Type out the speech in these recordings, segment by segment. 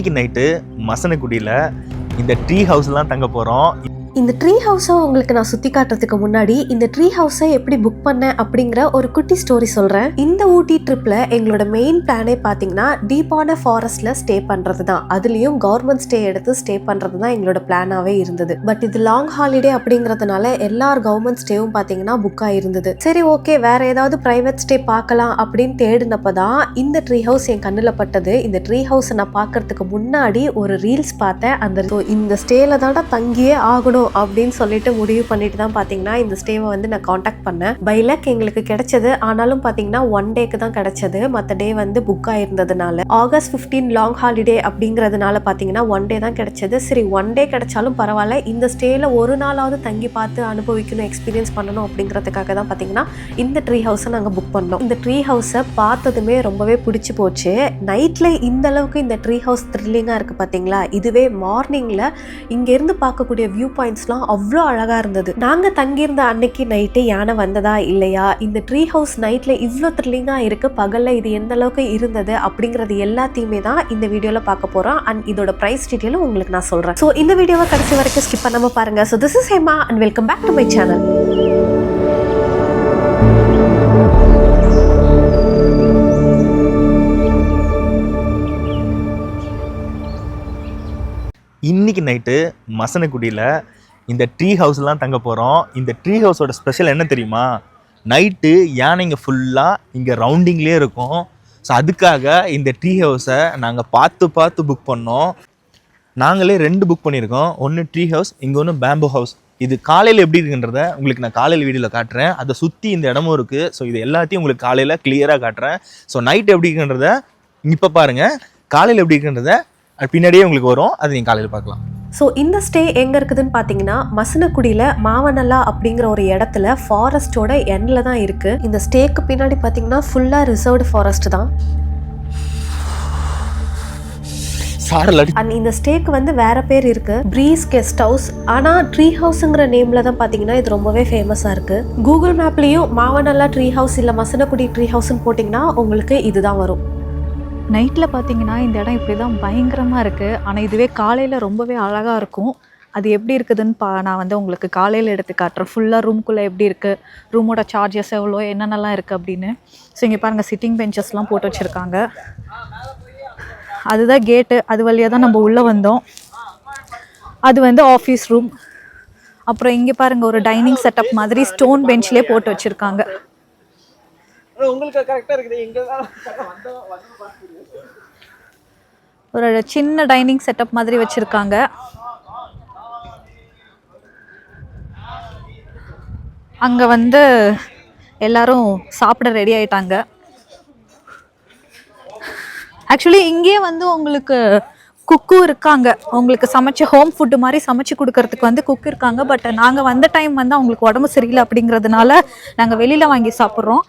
இன்னைக்கு நைட்டு மசனகுடியில் இந்த ட்ரீ ஹவுஸ்லாம் தங்க போகிறோம். இந்த ட்ரீ ஹவுஸை உங்களுக்கு நான் சுற்றி காட்டுறதுக்கு முன்னாடி இந்த ட்ரீ ஹவுஸை எப்படி புக் பண்ணேன் அப்படிங்கிற ஒரு குட்டி ஸ்டோரி சொல்கிறேன். இந்த ஊட்டி ட்ரிப்பில் எங்களோட மெயின் பிளானே பார்த்தீங்கன்னா டீப்பான ஃபாரஸ்ட்டில் ஸ்டே பண்ணுறது தான். அதுலேயும் கவர்மெண்ட் ஸ்டே எடுத்து ஸ்டே பண்ணுறது தான் எங்களோட பிளானாகவே இருந்தது. பட் இது லாங் ஹாலிடே அப்படிங்கிறதுனால எல்லார் கவர்மெண்ட் ஸ்டேவும் பார்த்தீங்கன்னா புக் ஆகிருந்தது. சரி ஓகே, வேறு ஏதாவது ப்ரைவேட் ஸ்டே பார்க்கலாம் அப்படின்னு தேடினப்போ தான் இந்த ட்ரீ ஹவுஸ் என் கண்ணில் பட்டது. இந்த ட்ரீ ஹவுஸை நான் பார்க்கறதுக்கு முன்னாடி ஒரு ரீல்ஸ் பார்த்தேன். இந்த ஸ்டேல தானே தங்கியே ஆகணும் அப்படின்னு சொல்லிட்டு முடிவு பண்ணிட்டு தான் பாத்தீங்கன்னா இந்த ஸ்டேவை வந்து நான் காண்டாக்ட் பண்ணேன். பை லக் எங்களுக்கு கிடைச்சது. ஆனாலும் பாத்தீங்கன்னா 1 டேக்கு தான் கிடைச்சது. மற்ற டே வந்து புக் ஆயிருந்ததுனால ஆகஸ்ட் 15 லாங் ஹாலிடே அப்படிங்கறதுனால பாத்தீங்கன்னா 1 டே தான் கிடைச்சது. சரி 1 டே கிடைச்சாலும் பரவாயில்ல, இந்த ஸ்டேல ஒரு நாளாவது தங்கி பார்த்து அனுபவிக்கணும், எக்ஸ்பீரியன்ஸ் பண்ணணும் அப்படிங்கிறதுக்காக தான் பாத்தீங்கன்னா இந்த ட்ரீ ஹவுஸை நாங்கள் புக் பண்ணோம். இந்த ட்ரீ ஹவுஸை பார்த்ததுமே ரொம்பவே பிடிச்சி போச்சு. நைட்ல இந்த அளவுக்கு இந்த ட்ரீ ஹவுஸ் த்ரில்லிங்கா இருக்கு பாத்தீங்களா. இதுவே மார்னிங்ல இங்க இருந்து பார்க்கக்கூடிய வியூ பாயிண்ட்ஸ்லாம் அவ்வளோ அழகா இருந்தது. நாங்க தங்கியிருந்த அன்னைக்கு நைட்டு யானை வந்ததா இல்லையா, இந்த ட்ரீ ஹவுஸ் நைட்ல இவ்வளோ த்ரில்லிங்கா இருக்கு, பகல்ல இது எந்த அளவுக்கு இருந்தது அப்படிங்கிறது எல்லாத்தையுமே தான் இந்த வீடியோல பார்க்க போறோம். அண்ட் இதோட பிரைஸ் டீட்டெயிலும் உங்களுக்கு நான் சொல்றேன். ஸோ இந்த வீடியோவை கடைசி வரைக்கும் ஸ்கிப் பண்ணாம பாருங்க. So this is Hema and welcome back to my channel. இன்னைக்கு நைட்டு மசனகுடியில் இந்த ட்ரீ ஹவுஸ்லாம் தங்க போகிறோம். இந்த ட்ரீ ஹவுஸோட ஸ்பெஷல் என்ன தெரியுமா? நைட்டு யானைங்க ஃபுல்லாக இங்கே ரவுண்டிங்லேயே இருக்கும். ஸோ அதுக்காக இந்த ட்ரீ ஹவுஸை நாங்கள் பார்த்து புக் பண்ணோம். நாங்களே 2 புக் பண்ணியிருக்கோம். ஒன்று ட்ரீ ஹவுஸ், இங்கே ஒன்று பேம்பு ஹவுஸ். இது காலையில் எப்படி இருக்குன்றத உங்களுக்கு நான் காலையில் வீடியோவில் காட்டுறேன். அதை சுற்றி இந்த இடமும் இருக்குது. ஸோ இது எல்லாத்தையும் உங்களுக்கு காலையில் கிளியராக காட்டுறேன். ஸோ நைட் எப்படி இருக்குன்றத இப்போ பாருங்கள், காலையில் எப்படி இருக்குன்றத பின்னாடியே உங்களுக்கு வரும். அது நீங்கள் காலையில் பார்க்கலாம். ஸோ இந்த ஸ்டே எங்கே இருக்குதுன்னு பார்த்தீங்கன்னா மசனகுடியில் மாவனல்லா அப்படிங்கிற ஒரு இடத்துல ஃபாரஸ்ட்டோட எண்டில் தான் இருக்குது. இந்த ஸ்டேக்கு பின்னாடி பார்த்தீங்கன்னா ஃபுல்லாக ரிசர்வ்டு ஃபாரஸ்ட் தான். அண்ட் இந்த ஸ்டேக்கு வந்து வேற பேர் இருக்கு, ப்ரீஸ் கெஸ்ட் ஹவுஸ். ஆனா ட்ரீ ஹவுஸ்ங்கிற நேம்ல தான் பாத்தீங்கன்னா இது ரொம்பவே ஃபேமஸா இருக்கு. கூகுள் மேப்லயும் மாவனல்லா ட்ரீ ஹவுஸ் இல்ல மசனகுடி ட்ரீ ஹவுஸ்ன்னு போட்டிங்கன்னா உங்களுக்கு இதுதான் வரும். நைட்டில் பார்த்தீங்கன்னா இந்த இடம் இப்படி தான் பயங்கரமாக இருக்குது. ஆனால் இதுவே காலையில் ரொம்பவே அழகாக இருக்கும். அது எப்படி இருக்குதுன்னு நான் வந்து உங்களுக்கு காலையில் எடுத்து காட்டுறேன். ஃபுல்லாக ரூம்குள்ளே எப்படி இருக்குது, ரூமோட சார்ஜஸ் எவ்வளோ, என்னென்னலாம் இருக்குது அப்படின்னு. ஸோ இங்கே பாருங்கள், சிட்டிங் பெஞ்சஸ்லாம் போட்டு வச்சுருக்காங்க. அதுதான் கேட்டு. அது வழியாக தான் நம்ம உள்ளே வந்தோம். அது வந்து ஆஃபீஸ் ரூம். அப்புறம் இங்கே பாருங்கள், ஒரு டைனிங் செட்டப் மாதிரி ஸ்டோன் பெஞ்ச்லேயே போட்டு வச்சுருக்காங்க. ஒரு சின்ன டைனிங் செட்டப் மாதிரி வச்சிருக்காங்க. அங்க வந்து எல்லாரும் சாப்பிட ரெடி ஆயிட்டாங்க. ஆக்சுவலி இங்கே வந்து உங்களுக்கு குக்கும் இருக்காங்க. உங்களுக்கு சமைச்சு ஹோம் ஃபுட்டு மாதிரி சமைச்சு கொடுக்கறதுக்கு வந்து குக் இருக்காங்க. பட் நாங்கள் வந்த டைம் வந்து அவங்களுக்கு உடம்பு சரியில்லை அப்படிங்கிறதுனால நாங்கள் வெளியில் வாங்கி சாப்பிட்றோம்.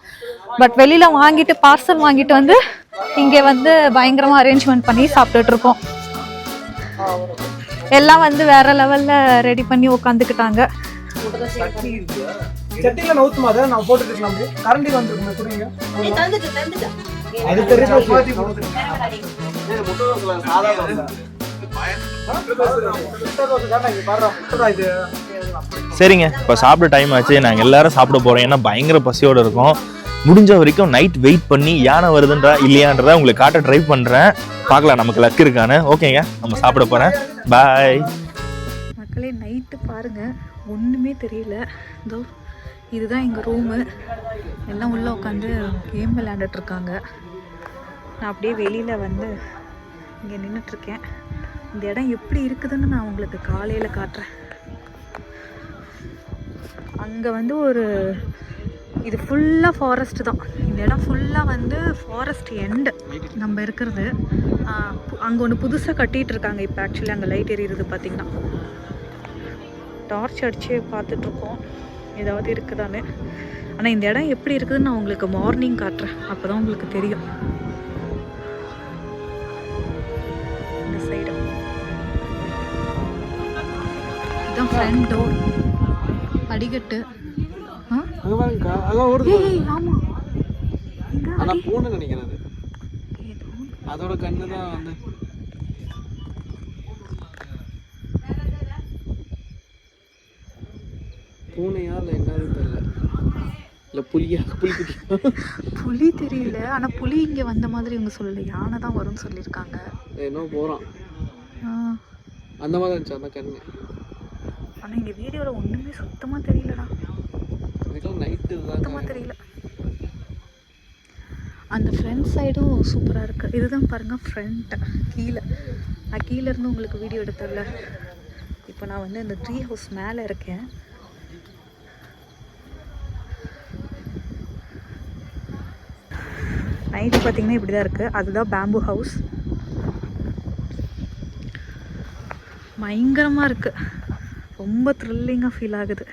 பட் வெளியில் வாங்கிட்டு பார்சல் வாங்கிட்டு வந்து இங்கே வந்து பயங்கரமாக அரேஞ்ச்மெண்ட் பண்ணி சாப்பிட்டுட்டு இருக்கோம். எல்லாம் வந்து வேற லெவலில் ரெடி பண்ணி உட்காந்துக்கிட்டாங்க. சரிங்க, இப்போ சாப்பிட டைம் ஆச்சு. நாங்கள் எல்லாரும் சாப்பிட போகிறோம். ஏன்னா பயங்கர பசியோடு இருக்கும். முடிஞ்ச வரைக்கும் நைட் வெயிட் பண்ணி யானை வருதுன்றா இல்லையான்றத உங்களுக்கு காட்ட ட்ரை பண்ணுறேன். பார்க்கலாம் நமக்கு லக் இருக்கானு. ஓகேங்க, நம்ம சாப்பிட போகிறேன். பாய் மக்களே. நைட்டு பாருங்கள், ஒன்றுமே தெரியல. இதோ இதுதான் எங்கள் ரூமு. எல்லாம் உள்ளே உட்காந்து கேம் விளையாண்டுட்ருக்காங்க. நான் அப்படியே வெளியில் வந்து இங்கே நின்றுட்டுருக்கேன். இந்த இடம் எப்படி இருக்குதுன்னு நான் உங்களுக்கு காலையில் காட்டுறேன். அங்கே வந்து இது ஃபுல்லாக ஃபாரஸ்ட் தான். இந்த இடம் ஃபுல்லாக வந்து ஃபாரஸ்ட் எண்டு நம்ம இருக்கிறது. அங்கே ஒன்று புதுசாக கட்டிகிட்டு இருக்காங்க இப்போ. ஆக்சுவலி அங்கே லைட் எரியுது பார்த்தீங்கன்னா. டார்ச் அடித்து பார்த்துட்ருக்கோம் ஏதாவது இருக்குதான்னு. ஆனால் இந்த இடம் எப்படி இருக்குதுன்னு நான் உங்களுக்கு மார்னிங் காட்டுறேன். அப்போ தான் உங்களுக்கு தெரியும். இந்த சைடு இதுதான் ஃப்ரண்ட் டோர், படிக்கட்டு. ஆமா, ஆனா பூனை நினைக்கிறது அதோட கண்ணு தான் வந்து பூனையா இல்லை என்னது தெரியல, இல்லை புலியா, புலிக்குட்டியா? புலி தெரியல, ஆனால் புலி இங்கே வந்த மாதிரி இவங்க சொல்லலை, யானை தான் வரும்னு சொல்லியிருக்காங்க. என்ன போகிறான் அந்த மாதிரி இருந்துச்சு அந்த கண்ணு. ஆனால் இங்கே வீடியோவில் ஒன்றுமே சுத்தமாக தெரியலடா, எனக்குலாம் நைட்டு சுத்தமாக தெரியல. அந்த ஃப்ரண்ட் சைடும் சூப்பராக இருக்குது. இதுதான் பாருங்கள் ஃப்ரண்ட்டு கீழே. நான் கீழே இருந்து உங்களுக்கு வீடியோ எடுத்தல. இப்போ நான் வந்து இந்த ட்ரீ ஹவுஸ் மேலே இருக்கேன். நைட்டு பார்த்தீங்கன்னா இப்படி தான் இருக்குது. அதுதான் பேம்பு ஹவுஸ். பயங்கரமாக இருக்குது, ரொம்ப த்ரில்லிங்காக ஃபீல் ஆகுது.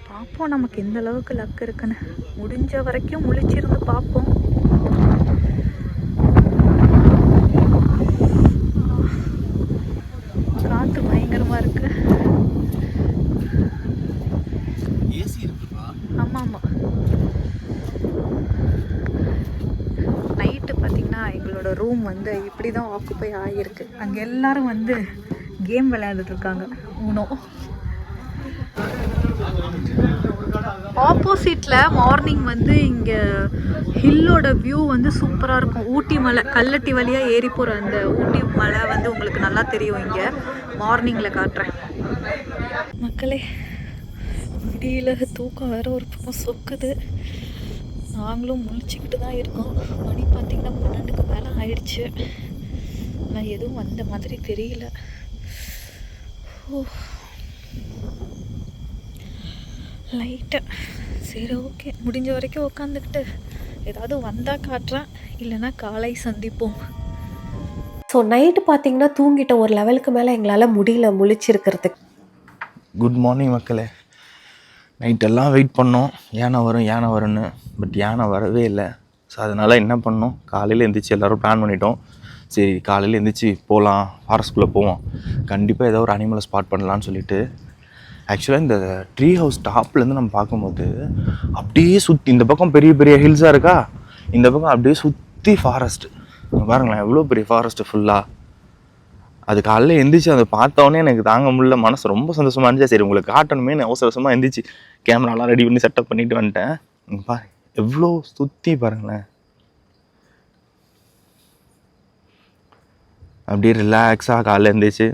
பார்ப்போம் நமக்கு எந்த அளவுக்கு லக் இருக்குன்னு. முடிஞ்ச வரைக்கும் முழிச்சிருந்து பார்ப்போம். காற்று பயங்கரமாக இருக்கு. ஆமாம் ஆமாம். நைட்டு பார்த்தீங்கன்னா எங்களோட ரூம் வந்து இப்படி தான் ஆக்குப்பை ஆகியிருக்கு. அங்கே எல்லாரும் வந்து கேம் விளையாண்டுட்டு இருக்காங்க, ஊனோ. ஆப்போசிட்டில் மார்னிங் வந்து இங்கே ஹில்லோட வியூ வந்து சூப்பராக இருக்கும். ஊட்டி மலை, கல்லட்டி வழியாக ஏறி போகிற அந்த ஊட்டி மலை வந்து உங்களுக்கு நல்லா தெரியும். இங்கே மார்னிங்கில் காட்டுறேன் மக்களே. விடியில் தூக்கம் வேறு ஒரு பக்கம் சொக்குது. நாங்களும் முழிச்சிக்கிட்டு தான் இருக்கோம். மணி பார்த்திங்கன்னா 12க்கு மேலே ஆயிடுச்சு. ஆனால் எதுவும் வந்த மாதிரி தெரியல. ஓ லைட்டு சரி, ஓகே. முடிஞ்ச வரைக்கும் உட்காந்துக்கிட்டு ஏதாவது வந்தால் காட்டுறேன், இல்லைன்னா காலை சந்திப்போம். ஸோ நைட்டு பார்த்தீங்கன்னா தூங்கிட்ட ஒரு லெவலுக்கு மேலே எங்களால் முடியல முழிச்சிருக்கிறதுக்கு. குட் மார்னிங் மக்களே. நைட்டெல்லாம் வெயிட் பண்ணோம், யானை வரும்னு. பட் யானை வரவே இல்லை. ஸோ அதனால் என்ன பண்ணோம், காலையில் எழுந்திரிச்சி எல்லோரும் பிளான் பண்ணிட்டோம். சரி காலையில் எழுந்திரிச்சி போகலாம், ஃபாரஸ்ட்குள்ளே போவோம், கண்டிப்பாக ஏதோ ஒரு அனிமலை ஸ்பாட் பண்ணலான்னு சொல்லிட்டு. ஆக்சுவலாக இந்த ட்ரீ ஹவுஸ் டாப்லேருந்து நம்ம பார்க்கும்போது அப்படியே சுற்றி, இந்த பக்கம் பெரிய பெரிய ஹில்ஸாக இருக்கா, இந்த பக்கம் அப்படியே சுற்றி ஃபாரஸ்ட்டு. பாருங்களேன் எவ்வளோ பெரிய ஃபாரஸ்ட்டு ஃபுல்லாக. அது காலையில் எந்திரிச்சு அதை பார்த்தோன்னே எனக்கு தாங்க முடியல, மனசு ரொம்ப சந்தோஷமாக இருந்துச்சு. சரி உங்களுக்கு காட்டணுமே, அவசர அவசரமாக எந்திரிச்சு கேமராலாம் ரெடி பண்ணி செட்டப் பண்ணிட்டு வந்துட்டேன். பாரு எவ்வளோ சுற்றி பாருங்களேன், அப்படியே ரிலாக்ஸாக காலையில் எழுந்திரிச்சு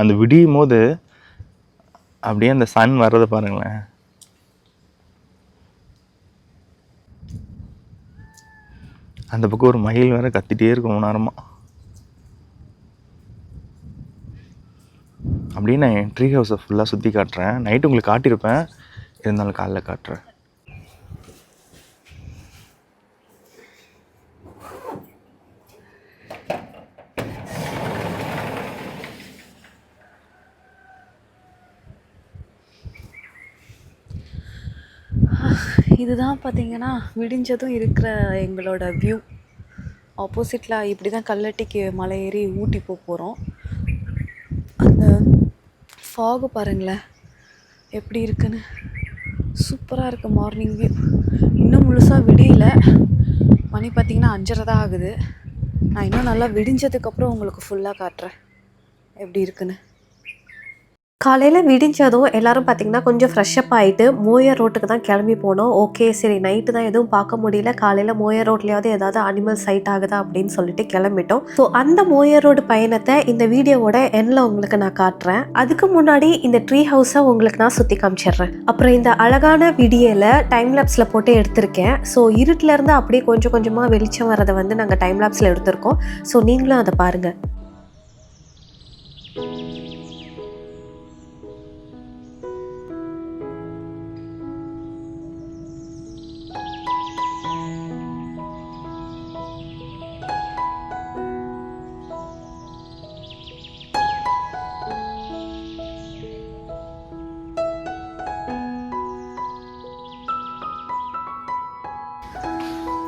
அந்த விடியும் போது அப்படியே அந்த சன் வர்றதை பாருங்களேன். அந்த பக்கம் ஒரு மயில் வேற கத்திட்டே இருக்கும் நேரமாக. அப்படியே நான் ட்ரீ ஹவுஸை ஃபுல்லாக சுற்றி காட்டுறேன். நைட்டு உங்களுக்கு காட்டியிருப்பேன், இருந்தாலும் காலைல காட்டுறேன். இதுதான் பார்த்தீங்கன்னா விடிஞ்சதும் இருக்கிற எங்களோட வியூ. ஆப்போசிட்டில் இப்படி தான் கல்லட்டிக்கு மலை ஏறி ஊட்டி போகிறோம். அந்த ஃபாகு பாருங்களேன் எப்படி இருக்குன்னு, சூப்பராக இருக்குது மார்னிங் வியூ. இன்னும் முழுசாக விடியல, மணி பார்த்திங்கன்னா 5:30 தான் ஆகுது. நான் இன்னும் நல்லா விடிஞ்சதுக்கப்புறம் உங்களுக்கு ஃபுல்லாக காட்டுறேன் எப்படி இருக்குன்னு. காலையில் விடிஞ்சதும் எல்லாரும் பார்த்தீங்கன்னா கொஞ்சம் ஃப்ரெஷ்அப் ஆகிட்டு மோயர் ரோட்டுக்கு தான் கிளம்பி போனோம். ஓகே சரி நைட்டு தான் எதுவும் பார்க்க முடியல, காலையில் மோயர் ரோட்லேயாவது ஏதாவது அனிமல் சைட் ஆகுதா அப்படின்னு சொல்லிட்டு கிளம்பிட்டோம். ஸோ அந்த மோயர் ரோடு பயணத்தை இந்த வீடியோவோட எண்ணில் உங்களுக்கு நான் காட்டுறேன். அதுக்கு முன்னாடி இந்த ட்ரீ ஹவுஸை உங்களுக்கு நான் சுற்றி காமிச்சிடுறேன். அப்புறம் இந்த அழகான வீடியோவில் டைம் லேப்ஸில் போட்டு எடுத்திருக்கேன். ஸோ இருட்டிலேருந்து அப்படியே கொஞ்சம் கொஞ்சமாக வெளிச்சம் வரதை வந்து நாங்கள் டைம் லேப்ஸில் எடுத்திருக்கோம். ஸோ நீங்களும் அதை பாருங்கள்.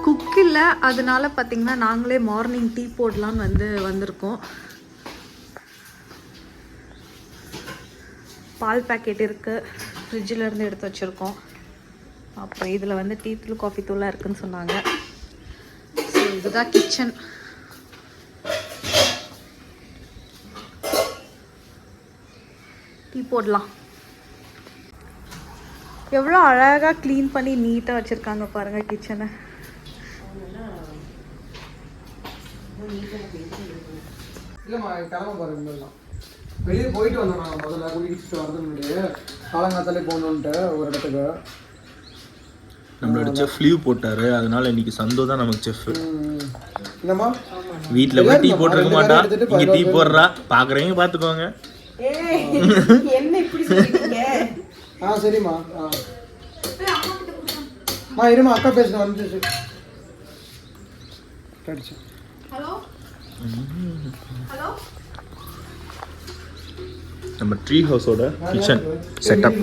குக் இல்லை, அதனால பார்த்திங்கன்னா நாங்களே மார்னிங் டீ போடலான்னு வந்திருக்கோம். பால் பேக்கெட் இருக்குது, ஃப்ரிட்ஜில் இருந்து எடுத்து வச்சுருக்கோம். அப்புறம் இதில் டீ தூள் காஃபி தூளாக இருக்குதுன்னு சொன்னாங்க. ஸோ இதுதான் கிச்சன். டீ போடலாம். எவ்வளோ அழகாக க்ளீன் பண்ணி நீட்டாக வச்சுருக்காங்க பாருங்கள் கிச்சனை. இல்லைம்மா கிளம்ப பாருங்க இதெல்லாம் வெளியே போயிட்டு வந்தோம். நான் முதல்ல குளிச்சுட்டு வரது முன்னாடியே காலங்காத்தாலே போகணுன்ட்டு ஒரு இடத்துக்கு. நம்மளோட செஃப் லீவ் போட்டாரு, அதனால இன்னைக்கு சந்தோ தான் நமக்கு செஃப். என்னம்மா வீட்டில் போய் டீ போட்டிருக்க மாட்டா, இங்கே டீ போடுறா, பார்க்குறவங்க பார்த்துக்கோங்க. என்ன இப்படி சொல்லிட்டீங்க? சரிம்மா. இருமா அக்கா பேசுகிறேன் வந்துச்சு. Hello hello. நம்ம ட்ரீ ஹவுஸோட கிச்சன் செட்டப்.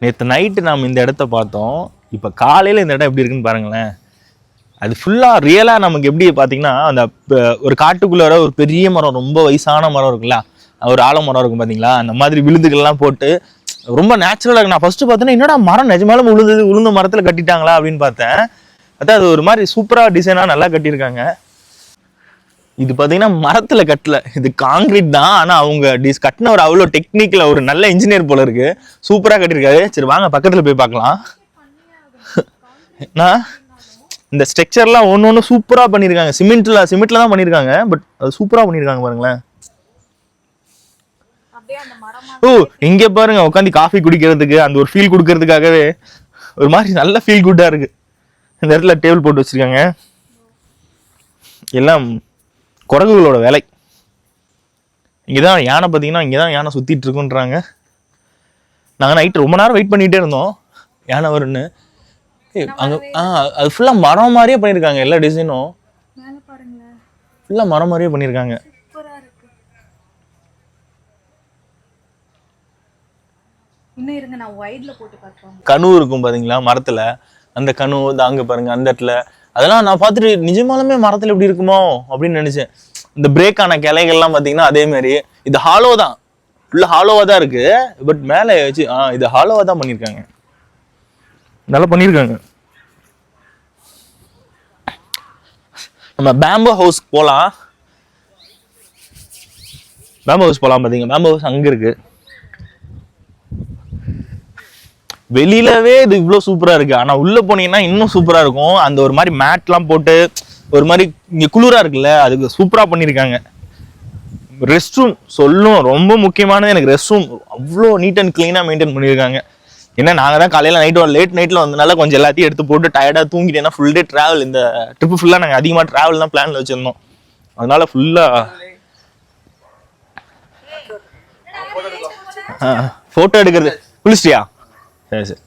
நேற்று நைட்டு நாம் இந்த இடத்த பார்த்தோம். இப்போ காலையில் இந்த இடம் எப்படி இருக்குன்னு பாருங்களேன். அது ஃபுல்லாக ரியலாக நமக்கு எப்படி பார்த்தீங்கன்னா, அந்த ஒரு காட்டுக்குள்ளார ஒரு பெரிய மரம், ரொம்ப வயசான மரம் இருக்குல்ல, ஒரு ஆலமரம் இருக்கும் பார்த்தீங்களா, அந்த மாதிரி விழுதுகள்லாம் போட்டு ரொம்ப நேச்சுரலாக இருக்கு. நான் ஃபஸ்ட்டு பார்த்தேன்னா என்னடா மரம் நிஜமாலும் உளுந்த மரத்தில் கட்டிட்டாங்களா அப்படின்னு பார்த்தேன். அதான் அது ஒரு மாதிரி சூப்பராக டிசைனாக நல்லா கட்டியிருக்காங்க. இது பார்த்தீங்கன்னா மரத்தில் கட்டல, இது காங்கிரீட் தான். ஆனால் அவங்க கட்டினவர் அவ்வளோ டெக்னிக்கில் ஒரு நல்ல இன்ஜினியர் போல இருக்கு, சூப்பராக கட்டியிருக்காரு. சரி வாங்க பக்கத்தில் போய் பார்க்கலாம். நான் இந்த ஸ்ட்ரக்சர்லாம் ஒன்று ஒன்று சூப்பராக பண்ணியிருக்காங்க. சிமெண்ட்டில் தான் பண்ணியிருக்காங்க, பட் அது சூப்பராக பண்ணியிருக்காங்க பாருங்களேன். ஓ இங்கே பாருங்க, உட்காந்து காஃபி குடிக்கிறதுக்கு அந்த ஒரு ஃபீல் கொடுக்கறதுக்காகவே ஒரு மாதிரி நல்ல ஃபீல் குட்டாக இருக்கு. இந்த இடத்துல டேபிள் போட்டு வச்சிருக்காங்க. எல்லாம் குரங்குகளோட வேலை. இங்கே தான் யானை பார்த்தீங்கன்னா, இங்கே தான் யானை சுற்றிட்டு இருக்குன்றாங்க. நாங்கள் நைட்டு ரொம்ப நேரம் வெயிட் பண்ணிகிட்டே இருந்தோம் யானை வரும்னு. அங்கே அது ஃபுல்லாக மரம் மாதிரியே பண்ணியிருக்காங்க. எல்லா டிசைனும் ஃபுல்லாக மரம் மாதிரியே பண்ணியிருக்காங்க. இன்னும் இருங்க, நான் வைட்ல போட்டு காட்டுறேன். கனு இருக்கும் பாத்தீங்களா மரத்துல, அந்த கனு அங்க பாருங்க அந்த இடத்துல. அதெல்லாம் நான் பார்த்துட்டு நிஜமாலுமே மரத்துல எப்படி இருக்குமோ அப்படின்னு நினைச்சேன். இந்த பிரேக் ஆன கிளைகள்லாம் பாத்தீங்கன்னா அதே மாதிரி. இது ஹாலோ தான், ஃபுல்லா ஹாலோவா தான் இருக்கு. பட் மேலே வச்சு இது ஹாலோவா தான் பண்ணியிருக்காங்க, நல்லா பண்ணியிருக்காங்க. நம்ம பேம்போ ஹவுஸ் போகலாம். பேம்போ ஹவுஸ் போகலாம் பார்த்தீங்க. பேம்போ ஹவுஸ் அங்கே இருக்கு. வெளியிலவே இது இவ்வளோ சூப்பராக இருக்கு, ஆனால் உள்ளே போனீங்கன்னா இன்னும் சூப்பராக இருக்கும். அந்த ஒரு மாதிரி மேட்லாம் போட்டு ஒரு மாதிரி இங்கே குளிராக இருக்குல்ல, அதுக்கு சூப்பராக பண்ணியிருக்காங்க. ரெஸ்ட் ரூம் சொல்லும் ரொம்ப முக்கியமானது. எனக்கு ரெஸ்ட் ரூம் அவ்வளோ நீட் அண்ட் க்ளீனாக மெயின்டைன் பண்ணியிருக்காங்க. ஏன்னா நாங்கள் தான் காலையில் லேட் நைட்டில் வந்தனால கொஞ்சம் எல்லாத்தையும் எடுத்து போட்டு டயர்டாக தூங்கிட்டு, ஏன்னா ஃபுல் டே ட்ராவல். இந்த ட்ரிப்பு ஃபுல்லாக நாங்கள் அதிகமாக ட்ராவல் தான் பிளானில் வச்சுருந்தோம். அதனால ஃபுல்லாக ஃபோட்டோ எடுக்கிறது. குளிச்சிட்டியா? சரி சரி.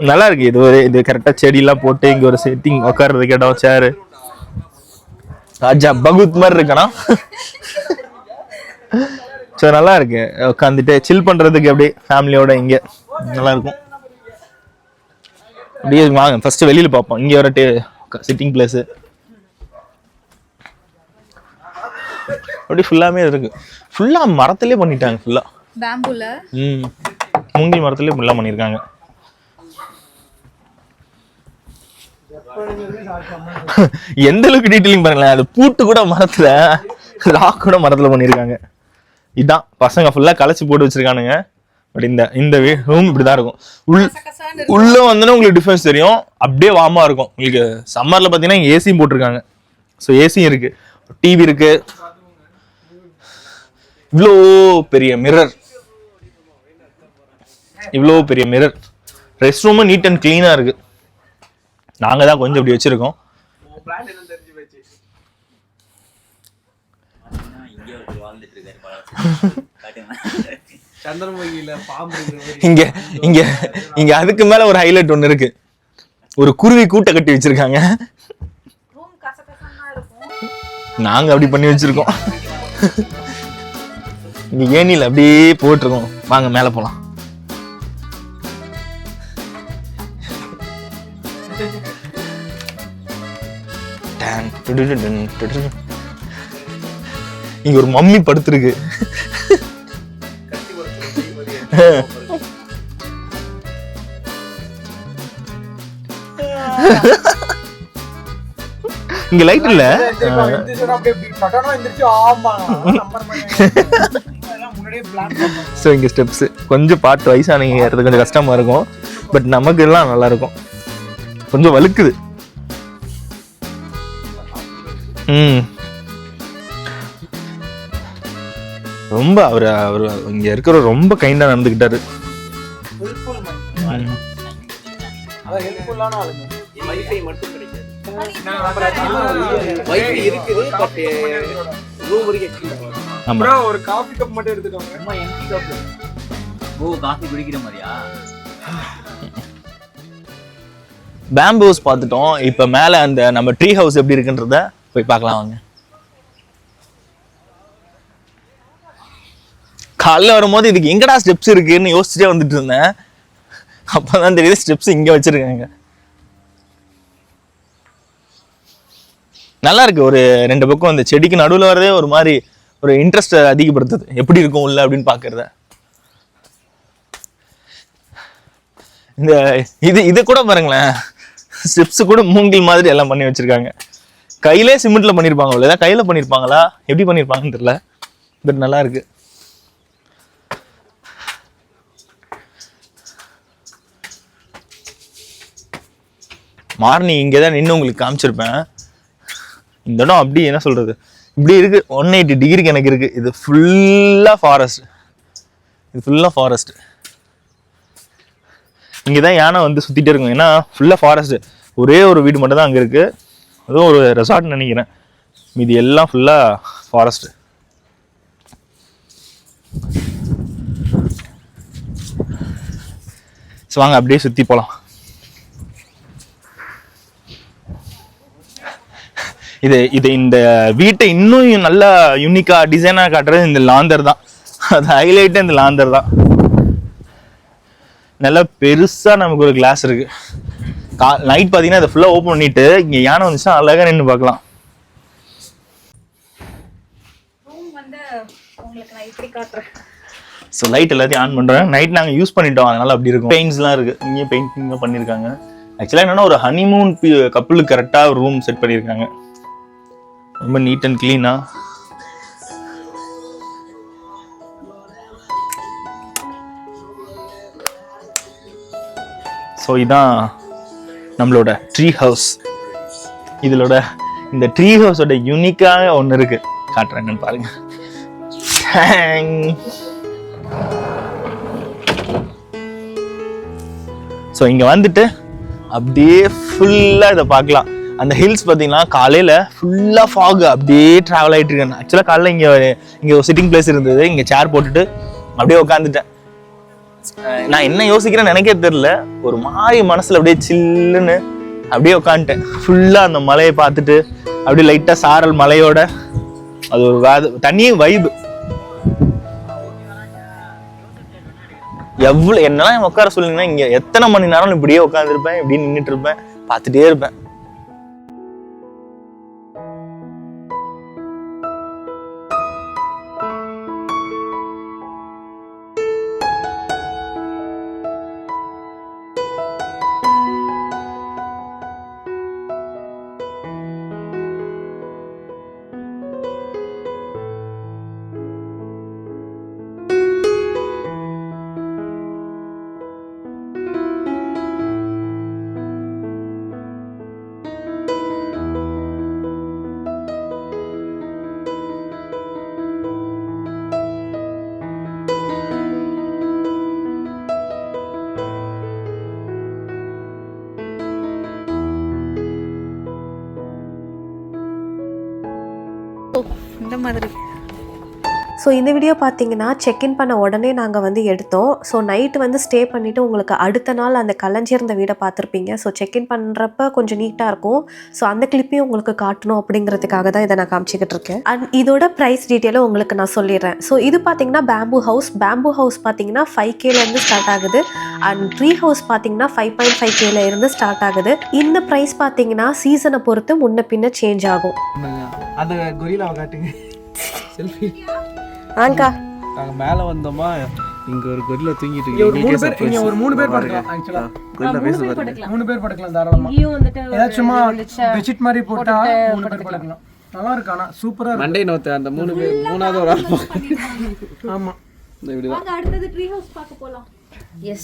நல்லா இருக்கு. இது கரெக்டா செடியெல்லாம் போட்டு இங்க ஒரு செட்டிங் உட்கார்றதுக்கு இடம், சேரு. ராஜா பகவத் மாதிரி இருக்கணும். சரி நல்லா இருக்கு, உட்காந்துட்டு சில் பண்றதுக்கு அப்படியே ஃபேமிலியோட இங்க நல்லா இருக்கும். அப்படியே வாங்க ஃபர்ஸ்ட் வெளியில பார்ப்போம். இங்க ஒரு சிட்டிங் பிளேஸ் அப்படி ஃபுல்லாமே இருக்கு. ஃபுல்லா மரத்திலே பண்ணிட்டாங்க. ஃபுல்லா பேம்புல மூங்கில் மரத்திலே ஃபுல்லா பண்ணிருக்காங்க. எந்த அளவுக்கு டீட்டெயிலிங் பாருங்களேன். அது பூட்டு கூட மரத்துல, லாக் கூட மரத்துல பண்ணிருக்காங்க. இதான் பசங்க ஃபுல்லா கலைச்சு போட்டு வச்சிருக்கானுங்க. பட் இந்த ரூம் இப்படிதான் இருக்கும். உள்ள வந்தோன்னா உங்களுக்கு டிஃபரன்ஸ் தெரியும். அப்படியே வார்மா இருக்கும். உங்களுக்கு சம்மர்ல பாத்தீங்கன்னா ஏசியும் போட்டிருக்காங்க. ஸோ ஏசியும் இருக்கு, டிவி இருக்கு. இவ்வளோ பெரிய மிரர், இவ்வளோ பெரிய மிரர். ரெஸ்ட் ரூமும் நீட் அண்ட் கிளீனா இருக்கு. நாங்க தான் கொஞ்சம் இப்படி வச்சிருக்கோம். இங்க இங்க இங்க அதுக்கு மேல ஒரு ஹைலைட் ஒண்ணு இருக்கு. ஒரு குருவி கூட்டை கட்டி வச்சிருக்காங்க. நாங்க அப்படி பண்ணி வச்சிருக்கோம். இங்க ஏனில அப்படியே போட்டிருக்கோம். வாங்க மேல போலாம். இங்க ஒரு மம்மி படுத்திருக்கு. இங்க லைட் இல்ல. ஸோ இங்க ஸ்டெப்ஸ் கொஞ்சம் பார்த்து வயசானவங்க ஏறது கொஞ்சம் கஷ்டமா இருக்கும். பட் நமக்கு எல்லாம் நல்லா இருக்கும். கொஞ்சம் வழுக்குது. ரொம்ப அவர் இங்க இருக்கிற ரொம்ப கைண்டா நடந்துக்கிட்டாரு. ஒரு காபி கப் மட்டும் எடுத்துக்கோங்க. காஃபி குடிக்கிற மாதிரியா? பேம்பு ஹவுஸ் பார்த்துட்டோம். இப்ப மேல அந்த நம்ம ட்ரீ ஹவுஸ் எப்படி இருக்குன்றத போய் பார்க்கலாம் வாங்க. காலைல வரும்போது இதுக்கு எங்கடா ஸ்டெப்ஸ் இருக்குன்னு யோசிச்சுட்டே வந்துட்டு இருந்தேன். அப்பதான் தெரியுது ஸ்டெப்ஸ் இங்க வச்சிருக்காங்க. நல்லா இருக்கு. ஒரு 2 பக்கம் அந்த செடிக்கு நடுவில் வரதே ஒரு மாதிரி ஒரு இன்ட்ரெஸ்ட் அதிகப்படுத்துது. எப்படி இருக்கும் உள்ள அப்படின்னு பாக்குறத. இந்த இது கூட பாருங்களேன், ஸ்டெப்ஸ் கூட மூங்கில் மாதிரி எல்லாம் பண்ணி வச்சிருக்காங்க. கையிலே சிமெண்ட்ல பண்ணிருப்பாங்க, இல்ல கையில பண்ணிருப்பாங்களா, எப்படி பண்ணிருப்பாங்கன்னு தெரியல. பட் நல்லா இருக்கு. மார்னிங் இங்கே தான் நின்று உங்களுக்கு காமிச்சிருப்பேன். இந்த இடம் அப்படி என்ன சொல்றது, இப்படி இருக்கு. 180 டிகிரிக்கு எனக்கு இருக்கு. இது ஃபுல்லா ஃபாரஸ்ட். இது ஃபுல்லா ஃபாரஸ்ட். இங்கே தான் யானை வந்து சுத்திட்டே இருக்கும். ஏன்னா ஃபுல்லா ஃபாரஸ்ட். ஒரே ஒரு வீடு மட்டும் தான் அங்கே இருக்கு. அதுவும் ஒரு ரெசார்ட்னு நினைக்கிறேன். மீதி எல்லாம் ஃபுல்லா ஃபாரஸ்ட். வாங்க அப்படியே சுத்தி போலாம். இது இந்த வீட்டை இன்னும் நல்லா யூனிக்கா டிசைனா காட்டுறது இந்த லாந்தர் தான். அது ஹைலைட்டே இந்த லாந்தர் தான். நல்லா பெருசா நமக்கு ஒரு கிளாஸ் இருக்கு. நைட் பாத்தீங்கன்னா அதை ஃபுல்லா ஓப்பன் பண்ணிட்டு இங்க யானை வந்துச்சுன்னா அழகா நின்று பார்க்கலாம். ஸோ லைட் எல்லாத்தையும் ஆன் பண்றேன். நைட் நாங்கள் யூஸ் பண்ணிட்டோம், அதனால அப்படி இருக்கும். பெயிண்ட்ஸ்லாம் இருக்கு. இங்கே பெயிண்டிங் பண்ணியிருக்காங்க. ஆக்சுவலாக என்னன்னா ஒரு ஹனிமூன் கப்பலுக்கு கரெக்டாக ஒரு ரூம் செட் பண்ணியிருக்காங்க. ரொம்ப நீட் அண்ட் கிளீனா. ஸோ இதான் நம்மளோட ட்ரீ ஹவுஸ். இதோட இந்த ட்ரீ ஹவுஸோட யூனிக்காக ஒன்று இருக்கு, காட்டுறேன்னு பாருங்க. ஸோ இங்கே வந்துட்டு அப்படியே ஃபுல்லாக இதை பார்க்கலாம். அந்த ஹில்ஸ் பார்த்தீங்கன்னா காலையில் ஃபுல்லாக ஃபாக் அப்படியே ட்ராவல் ஆகிட்டு இருக்கேன். ஆக்சுவலாக காலையில் இங்கே ஒரு சிட்டிங் பிளேஸ் இருந்தது. இங்கே சேர் போட்டுட்டு அப்படியே உட்காந்துட்டேன். நான் என்ன யோசிக்கிறேன்னு எனக்கே தெரியல. ஒரு மாதிரி மனசில் அப்படியே சில்லுன்னு அப்படியே உட்காந்துட்டேன். ஃபுல்லாக அந்த மலையை பார்த்துட்டு அப்படியே லைட்டாக சாரல் மலையோட அது ஒரு தனி வைப். எவ்வளோ என்னெல்லாம் உட்கார சொல்லுங்கன்னா இங்கே எத்தனை மணி நேரம் இப்படியே உட்காந்துருப்பேன், இப்படியே நின்றுட்டு இருப்பேன், பார்த்துட்டே இருப்பேன். இந்த மாதிரி. ஸோ இந்த வீடியோ பார்த்தீங்கன்னா செக்இன் பண்ண உடனே நாங்கள் வந்து எடுத்தோம். ஸோ நைட்டு வந்து ஸ்டே பண்ணிவிட்டு உங்களுக்கு அடுத்த நாள் அந்த கலைஞ்சிருந்த வீடை பார்த்துருப்பீங்க. ஸோ செக்இன் பண்ணுறப்ப கொஞ்சம் நீட்டாக இருக்கும். ஸோ அந்த கிளிப்பையும் உங்களுக்கு காட்டணும் அப்படிங்கிறதுக்காக தான் இதை நான் காமிச்சிக்கிட்டு இருக்கேன். அண்ட் இதோட ப்ரைஸ் டீட்டெயிலும் உங்களுக்கு நான் சொல்லிடுறேன். ஸோ இது பார்த்தீங்கன்னா பேம்பு ஹவுஸ் பார்த்தீங்கன்னா 5Kலேருந்து ஸ்டார்ட் ஆகுது. அண்ட் ட்ரீ ஹவுஸ் பார்த்தீங்கன்னா 5.5Kல இருந்து ஸ்டார்ட் ஆகுது. இந்த ப்ரைஸ் பார்த்தீங்கன்னா சீசனை பொறுத்து முன்ன பின்ன சேஞ்ச் ஆகும். அந்த கொரில்லாவை காட்டுங்க. செல்ஃபி. ஆங்கா நாங்கள் மேலே வந்தோமா, இங்க ஒரு கொரில்லா தூங்கிட்டு இங்க ஒரு இருக்கு. 3 பேர் இங்க ஒரு 3 பேர் படுக்கலாம் ஆக்சுவலா. கொரில்லா பேச பாருங்க. 3 பேர் படுக்கலாம் தாராளமா. இங்கேயும் வந்துட்டு ஏதாச்சும் சும்மா பெட்ஷீட் மாதிரி போட்டா 3 பேர் படுக்கலாம். நல்லா இருக்கு, ஆனா சூப்பரா இருக்கு. மண்டே நோத்து அந்த 3 பேர் மூணாவது ஒரு ஆள். ஆமா, இந்த இப்படிதான். வாங்க அடுத்தது ட்ரீ ஹவுஸ் பார்க்க போலாம்.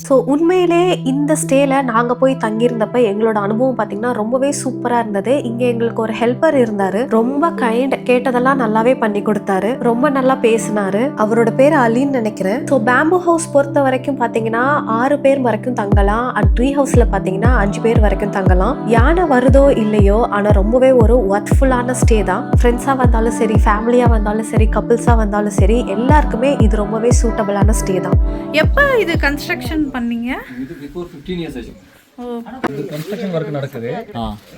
ஸோ உண்மையிலே இந்த ஸ்டேல நாங்கள் போய் தங்கியிருந்தப்ப எங்களோட அனுபவம் பார்த்தீங்கன்னா ரொம்பவே சூப்பராக இருந்தது. இங்கே எங்களுக்கு ஒரு ஹெல்ப்பர் இருந்தார், ரொம்ப கைண்ட், கேட்டதெல்லாம் நல்லாவே பண்ணி கொடுத்தாரு, ரொம்ப நல்லா பேசினாரு. அவரோட பேர் அலின்னு நினைக்கிறேன். ஸோ பேம்பு ஹவுஸ் பொறுத்த வரைக்கும் பார்த்தீங்கன்னா 6 பேர் வரைக்கும் தங்கலாம். அண்ட் ட்ரீ ஹவுஸில் பார்த்தீங்கன்னா 5 பேர் வரைக்கும் தங்கலாம். யானை வருதோ இல்லையோ, ஆனால் ரொம்பவே ஒரு ஒர்த்ஃபுல்லான ஸ்டே தான். ஃப்ரெண்ட்ஸாக வந்தாலும் சரி, ஃபேமிலியாக வந்தாலும் சரி, கப்புள்ஸாக வந்தாலும் சரி, எல்லாருக்குமே இது ரொம்பவே சூட்டபிளான ஸ்டே தான். எப்போ இது கன்ஸ்ட்ரக்ஷன் பண்ணீங்க? இது பிஃபோர் 15 இயர்ஸ் ஆச்சு. ஓ, இது கன்ஸ்ட்ரக்ஷன் ஒர்க் நடக்குது.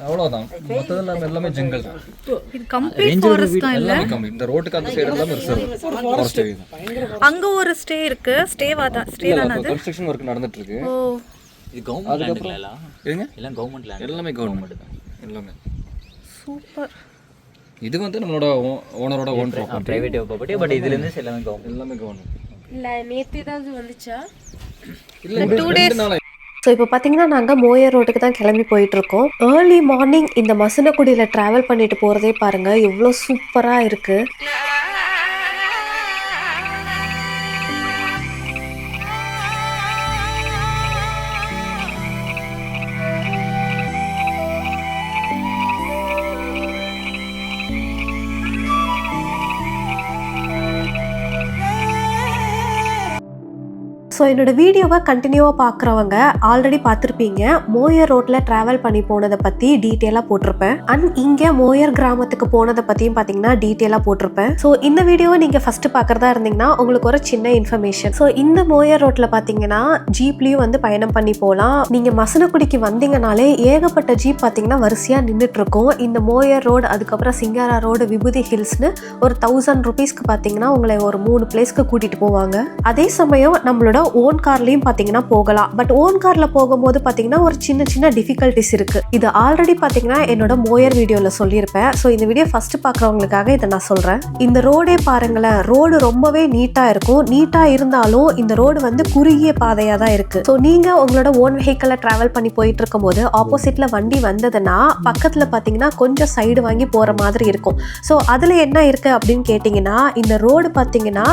அவ்வளவுதான். மொத்தத்துல எல்லாமே ஜங்கல் தான். இது கம்ப்ளீட் ஃபாரஸ்ட் தான் இல்ல? எல்லாமே கம்மி. இந்த ரோட்டுக்கு அந்த சைடு எல்லாமே ரிசர்வ் ஃபாரஸ்ட் ஏரியா தான். அங்க ஒரு ஸ்டே இருக்கு. ஸ்டேவா தான், ஸ்டே தான அது? கன்ஸ்ட்ரக்ஷன் ஒர்க் நடந்துட்டு இருக்கு. ஓ, இது கவர்மெண்ட் லேண்ட் இல்ல? ஏங்க எல்லாம் கவர்மெண்ட் லேண்ட். எல்லாமே கவர்மெண்ட் தான். எல்லாமே. சூப்பர். இது வந்து நம்மளோட ஓனரோட own property. Private property, but இதுல இருந்து எல்லாமே கவர்மெண்ட். எல்லாமே கவர்மெண்ட். இல்ல நேத்து ஏதாவது வந்துச்சா? இல்ல 2 days ஸோ இப்போ பார்த்தீங்கன்னா நாங்கள் மோயர் ரோட்டுக்கு தான் கிளம்பி போயிட்டுருக்கோம். ஏர்லி மார்னிங் இந்த மசனக்குடியில் ட்ராவல் பண்ணிட்டு போகிறதே பாருங்கள் எவ்வளோ சூப்பராக இருக்குது. ஸோ என்னோட வீடியோவை கண்டினியூவாக பார்க்குறவங்க ஆல்ரெடி பார்த்துருப்பீங்க. மோயர் ரோட்டில் ட்ராவல் பண்ணி போனதை பற்றி டீட்டெயிலாக போட்டிருப்பேன். அண்ட் இங்கே மோயர் கிராமத்துக்கு போனதை பற்றியும் பார்த்தீங்கன்னா டீட்டெயிலாக போட்டிருப்பேன். ஸோ இந்த வீடியோவை நீங்கள் ஃபஸ்ட்டு பார்க்குறதா இருந்தீங்கன்னா உங்களுக்கு ஒரு சின்ன இன்ஃபர்மேஷன். ஸோ இந்த மோயர் ரோட்டில் பார்த்தீங்கன்னா ஜீப்லேயும் வந்து பயணம் பண்ணி போகலாம். நீங்கள் மசனக்குடிக்கு வந்தீங்கனாலே ஏகப்பட்ட ஜீப் பார்த்தீங்கன்னா வரிசையாக நின்றுட்டுருக்கும். இந்த மோயர் ரோடு, அதுக்கப்புறம் சிங்காரா ரோடு, விபூதி ஹில்ஸ்னு ஒரு 1000 rupeesக்கு பார்த்தீங்கன்னா உங்களை ஒரு 3 பிளேஸ்க்கு கூட்டிகிட்டு போவாங்க. அதே சமயம் நம்மளோட ஓன் கார்லயும் பாத்தீங்கன்னா போகலாம். பட் ஓன் கார்ல போகும்போது பாத்தீங்கன்னா ஒரு சின்ன சின்ன டிஃபிகல்ட்டிஸ் இருக்கு. இது ஆல்ரெடி பாத்தீங்கன்னா என்னோட மோயர் வீடியோல சொல்லியிருப்பேன். ஸோ இந்த வீடியோ ஃபர்ஸ்ட் பாக்குறவங்களுக்காக இதை நான் சொல்றேன். இந்த ரோடே பாருங்களேன், ரோடு ரொம்பவே நீட்டா இருக்கும். நீட்டா இருந்தாலும் இந்த ரோடு வந்து குறுகிய பாதையா தான் இருக்கு. ஸோ நீங்க உங்களோட ஓன் வெஹிக்கிள டிராவல் பண்ணி போயிட்டு இருக்கும் போது ஆப்போசிட்ல வண்டி வந்ததுன்னா பக்கத்துல பாத்தீங்கன்னா கொஞ்சம் சைடு வாங்கி போற மாதிரி இருக்கும். ஸோ அதுல என்ன இருக்கு அப்படின்னு கேட்டீங்கன்னா, இந்த ரோடு பாத்தீங்கன்னா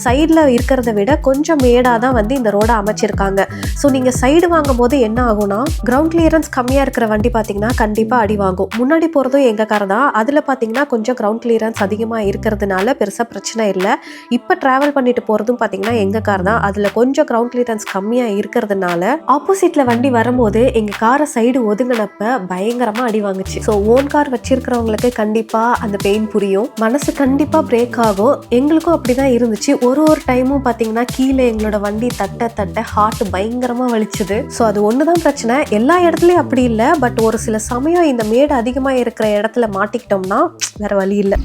சைட்ல இருக்கிறத விட கொஞ்சம் மேடா தான் வந்து இந்த ரோட அமைச்சிருக்காங்க. ஸோ நீங்க சைடு வாங்கும் போது என்ன ஆகும்னா, கிரவுண்ட் கிளியரன்ஸ் கம்மியா இருக்கிற வண்டி பாத்தீங்கன்னா கண்டிப்பா அடி வாங்கும். முன்னாடி போறதும் எங்க கார் தான், அதுல பாத்தீங்கன்னா கொஞ்சம் கிரவுண்ட் கிளியரன்ஸ் அதிகமா இருக்கிறதுனால பெருசா பிரச்சனை இல்லை. இப்ப டிராவல் பண்ணிட்டு போறதும் பாத்தீங்கன்னா எங்க கார் தான், அதுல கொஞ்சம் கிரவுண்ட் கிளியரன்ஸ் கம்மியா இருக்கிறதுனால ஆப்போசிட்ல வண்டி வரும்போது எங்க காரை சைடு ஒதுங்கினப்ப பயங்கரமா அடி வாங்குச்சு. ஸோ ஓன் கார் வச்சிருக்கிறவங்களுக்கு கண்டிப்பா அந்த பெயின் புரியும், மனசு கண்டிப்பா பிரேக் ஆகும். எங்களுக்கும் அப்படிதான் இருந்துச்சு. ஒரு டைமும் பாத்தீங்கன்னா கீழே எங்களோட வண்டி தட்ட தட்ட ஹார்ட் பயங்கரமா வலிச்சுது. ஸோ அது ஒண்ணுதான் பிரச்சனை. எல்லா இடத்துலயும் அப்படி இல்லை, பட் ஒரு சில சமயம் இந்த மேடு அதிகமா இருக்கிற இடத்துல மாட்டிக்கிட்டோம்னா வேற வழி இல்லை.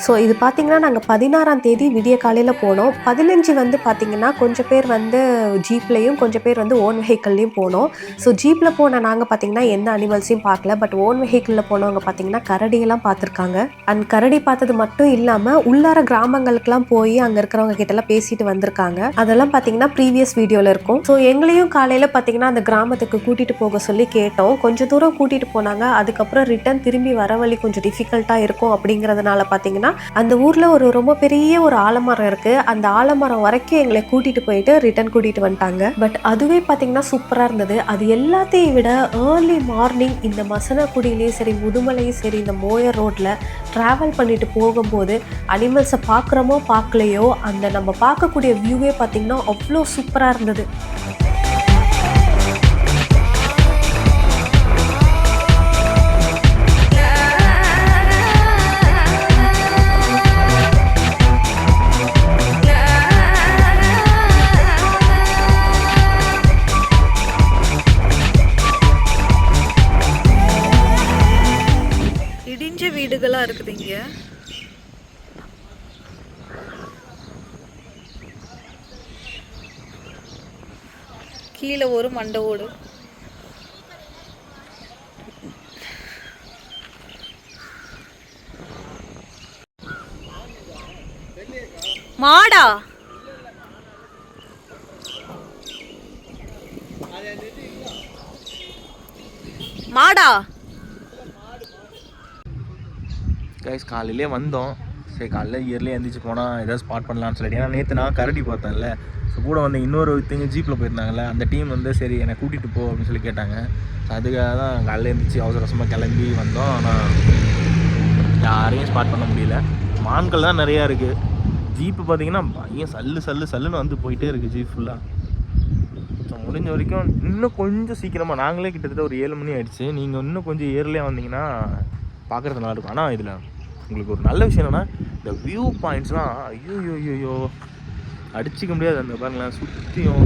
ஸோ இது பார்த்தீங்கன்னா நாங்கள் 16ஆம் தேதி விடிய காலையில் போனோம். 15 வந்து பார்த்தீங்கன்னா கொஞ்சம் பேர் வந்து ஜீப்லேயும் கொஞ்சம் பேர் வந்து ஓன் வெஹிக்கிள்லையும் போனோம். ஸோ ஜீப்பில் போன நாங்கள் பார்த்தீங்கன்னா எந்த அனிமல்ஸையும் பார்க்கல. பட் ஓன் வெஹிக்கிளில் போனவங்க பார்த்தீங்கன்னா கரடியெல்லாம் பார்த்துருக்காங்க. அண்ட் கரடி பார்த்தது மட்டும் இல்லாமல் உள்ளார கிராமங்களுக்கெல்லாம் போய் அங்கே இருக்கிறவங்க கிட்டலாம் பேசிட்டு வந்திருக்காங்க. அதெல்லாம் பார்த்தீங்கன்னா ப்ரீவியஸ் வீடியோவில் இருக்கும். ஸோ எங்களையும் காலையில் பார்த்தீங்கன்னா அந்த கிராமத்துக்கு கூட்டிகிட்டு போக சொல்லி கேட்டோம். கொஞ்சம் தூரம் கூட்டிகிட்டு போனாங்க. அதுக்கப்புறம் ரிட்டர்ன் திரும்பி வர வழி கொஞ்சம் டிஃபிகல்ட்டாக இருக்கும் அப்படிங்கிறதுனால பார்த்தீங்கன்னா அந்த ஊர்ல ஒரு ரொம்ப பெரிய ஒரு ஆலமரம் இருக்கு. அந்த ஆலமரம் வரைக்கும் எங்களை கூட்டிட்டு போயிட்டு ரிட்டர்ன் கூட்டிட்டு வந்துட்டாங்க. பட் அதுவே பாத்தீங்கன்னா சூப்பரா இருந்தது. அது எல்லாத்தையும் விட ஏர்லி மார்னிங் இந்த மசனக்குடியிலையும் சரி, முதுமலையும் சரி, இந்த மோயர் ரோட்ல டிராவல் பண்ணிட்டு போகும்போது அனிமல்ஸை பார்க்குறோமோ பார்க்கலையோ, அந்த நம்ம பார்க்கக்கூடிய வியூவே பாத்தீங்கன்னா அவ்வளோ சூப்பரா இருந்தது. இடிஞ்ச வீடுகளா இருக்குது இங்க. கீழே ஒரு மண்டை ஓடு. மாடா மாடா கைஸ் காலையிலே வந்தோம். சரி காலையில் இயர்லேயே எழுந்திரிச்சு போனால் ஏதாவது ஸ்பாட் பண்ணலான்னு சொல்லிட்டு, ஏன்னா நேற்று நான் கரடி பார்த்தேன்ல, ஸோ கூட வந்து இன்னொரு திங்க ஜீப்பில் போயிருந்தாங்கல்ல, அந்த டீம் வந்து சரி என்னை கூட்டிகிட்டு போ அப்படின்னு சொல்லி கேட்டாங்க. ஸோ அதுக்காக தான் காலையில் எழுந்திரிச்சு அவசர அவசரமாக கிளம்பி வந்தோம். ஆனால் யாரையும் ஸ்பாட் பண்ண முடியல. மான்கள் தான் நிறையா இருக்குது. ஜீப்பு பார்த்தீங்கன்னா பையன் சல்லுன்னு வந்து போயிட்டே இருக்குது ஜீப் ஃபுல்லாக. ஸோ முடிஞ்ச வரைக்கும் இன்னும் கொஞ்சம் சீக்கிரமாக, நாங்களே கிட்டத்தட்ட ஒரு 7 மணி ஆயிடுச்சு. நீங்கள் இன்னும் கொஞ்சம் ஏர்லியாக வந்தீங்கன்னா பார்க்குறது நல்லாயிருக்கும். ஆனால் இதில் உங்களுக்கு ஒரு நல்ல விஷயம் என்னென்னா, இந்த வியூ பாயிண்ட்ஸ்லாம் ஐயோ அடிச்சிக்க முடியாது. அந்த பாருங்களேன் சுற்றியும்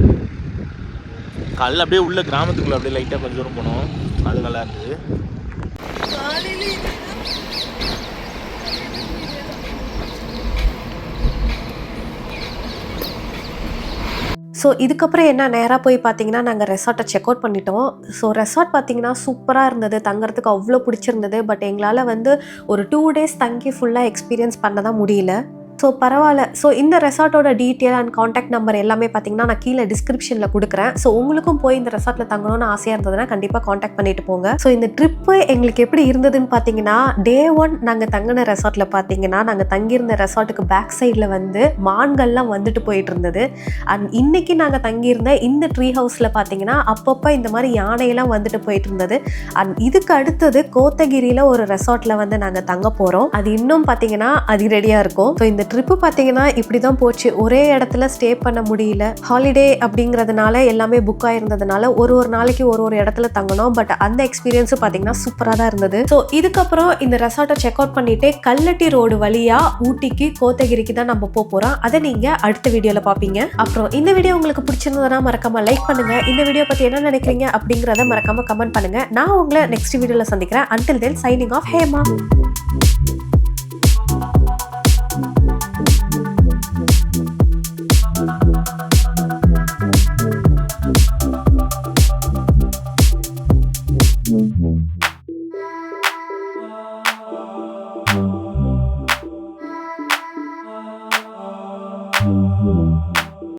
காலையில் அப்படியே உள்ள கிராமத்துக்குள்ளே அப்படியே லைட்டாக கொஞ்சம் தூரம் போனோம். அது நல்லா இருந்தது. ஸோ இதுக்கப்புறம் என்ன, நேராக போய் பார்த்தீங்கன்னா நாங்கள் ரெசார்ட்டை செக் அவுட் பண்ணிட்டோம். ஸோ ரெசார்ட் பார்த்தீங்கன்னா சூப்பராக இருந்தது, தங்குறதுக்கு அவ்வளோ பிடிச்சிருந்தது. பட் எங்களால் வந்து ஒரு 2 டேஸ் தங்கி ஃபுல்லாக எக்ஸ்பீரியன்ஸ் பண்ண தான் முடியல. ஸோ பரவாயில்ல. ஸோ இந்த ரெசார்ட்டோட டீட்டெயில் அண்ட் காண்டாக்ட் நம்பர் எல்லாமே பார்த்தீங்கன்னா நான் கீழே டிஸ்கிரிப்ஷனில் கொடுக்குறேன். ஸோ உங்களுக்கும் போய் இந்த ரெசார்ட்டில் தங்கணும்னு ஆசையாக இருந்ததுன்னா கண்டிப்பாக காண்டாக்ட் பண்ணிட்டு போங்க. ஸோ இந்த ட்ரிப்பு எங்களுக்கு எப்படி இருந்ததுன்னு பார்த்தீங்கன்னா, டே 1 நாங்கள் தங்கின ரெசார்ட்டில் பார்த்தீங்கன்னா, நாங்கள் தங்கியிருந்த ரெசார்ட்டுக்கு பேக் சைடில் வந்து மான்கள்லாம் வந்துட்டு போயிட்டு இருந்தது. அண்ட் இன்னைக்கு நாங்கள் தங்கியிருந்த இந்த ட்ரீ ஹவுஸில் பார்த்தீங்கன்னா அப்பப்போ இந்த மாதிரி யானையெல்லாம் வந்துட்டு போயிட்டு இருந்தது. அண்ட் இதுக்கு அடுத்தது கோத்தகிரியில் ஒரு ரெசார்ட்டில் வந்து நாங்கள் தங்க போகிறோம். அது இன்னும் பார்த்தீங்கன்னா அதிரடியாக இருக்கும். ஸோ இந்த ட்ரிப்பு பார்த்தீங்கன்னா இப்படி தான் போச்சு. ஒரே இடத்துல ஸ்டே பண்ண முடியல. ஹாலிடே அப்படிங்கிறதுனால எல்லாமே புக் ஆயிருந்ததுனால ஒரு நாளைக்கு ஒரு இடத்துல தங்கணும். பட் அந்த எக்ஸ்பீரியன்ஸும் பார்த்தீங்கன்னா சூப்பராக தான் இருந்தது. ஸோ இதுக்கப்புறம் இந்த ரெசார்ட்டை செக் அவுட் பண்ணிட்டு கல்லட்டி ரோடு வழியா ஊட்டிக்கு கோத்தகிரிக்கு தான் நம்ம போகிறோம். அதை நீங்கள் அடுத்த வீடியோவில் பார்ப்பீங்க. அப்புறம் இந்த வீடியோ உங்களுக்கு பிடிச்சிருந்ததுன்னா மறக்காம லைக் பண்ணுங்க. இந்த வீடியோ பற்றி என்ன நினைக்கிறீங்க அப்படிங்கிறத மறக்காம கமெண்ட் பண்ணுங்க. நான் உங்களை நெக்ஸ்ட் வீடியோவில் சந்திக்கிறேன். Until then, signing off, Hema. Mm-hmm.